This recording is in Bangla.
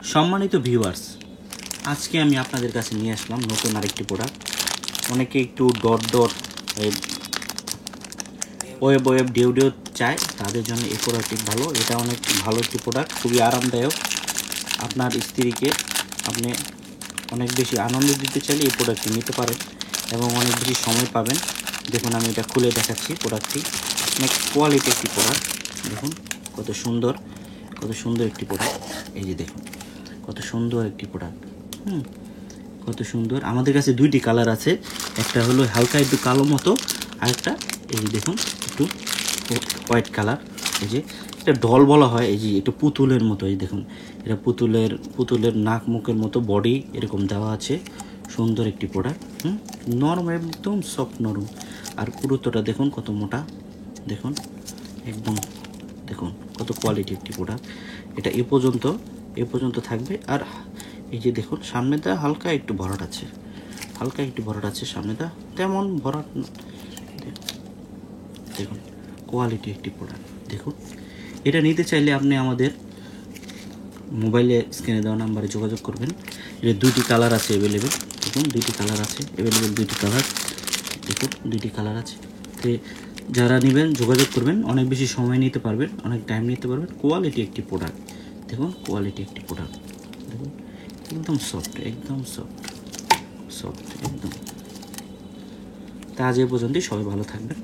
সম্মানিত ভিউয়ার্স, আজকে আমি আপনাদের কাছে নিয়ে আসলাম নতুন আরেকটি প্রোডাক্ট। অনেকে একটু ডট ডট ওয়েব ওয়েব ডেউ ডেউ চায়, তাদের জন্য এই প্রোডাক্টটি ভালো। এটা অনেক ভালো একটি প্রোডাক্ট, খুবই আরামদায়ক। আপনার স্ত্রীকে আপনি অনেক বেশি আনন্দ দিতে চাইলে এই প্রোডাক্টটি নিতে পারেন এবং অনেক বেশি সময় পাবেন। দেখুন, আমি এটা খুলে দেখাচ্ছি। প্রোডাক্টটি অনেক কোয়ালিটি একটি প্রোডাক্ট। দেখুন কত সুন্দর একটি প্রোডাক্ট। এই যে দেখুন কত সুন্দর একটি প্রোডাক্ট। কত সুন্দর। আমাদের কাছে দুইটি কালার আছে, একটা হলো হালকা একটু কালো মতো, আরেকটা এই যে দেখুন একটু হোয়াইট কালার। এই যে এটা ডল বলা হয়, এই যে একটু পুতুলের মতো। এই দেখুন এটা পুতুলের নাক মুখের মতো বডি এরকম দেওয়া আছে। সুন্দর একটি প্রোডাক্ট। নরম, একদম সফট নরম। আর পুরুত্বটা দেখুন কত মোটা, দেখুন একদম, দেখুন কত কোয়ালিটি একটি প্রোডাক্ট। এটা এ পর্যন্ত থাকবে। আর এই যে দেখুন সামনেটা হালকা একটু ভরাট আছে, সামনেটা তেমন ভরাট। দেখুন কোয়ালিটি একটি প্রোডাক্ট। দেখুন এটা নিতে চাইলে আপনি আমাদের মোবাইলে স্ক্রিনে দেওয়া নাম্বারে যোগাযোগ করবেন। এর দুইটি কালার আছে অ্যাভেলেবেল। দেখুন দুইটি কালার আছে অ্যাভেলেবেল, দুইটি কালার আছে। তো যারা নেবেন যোগাযোগ করবেন, অনেক বেশি সময় নিতে পারবেন, অনেক টাইম নিতে পারবেন। কোয়ালিটি একটি প্রোডাক্ট, দেখুন কোয়ালিটি একটি প্রোডাক্ট। দেখুন একদম সফট, একদম সফট একদম। তা আজ এ পর্যন্তই। সবাই ভালো থাকবেন।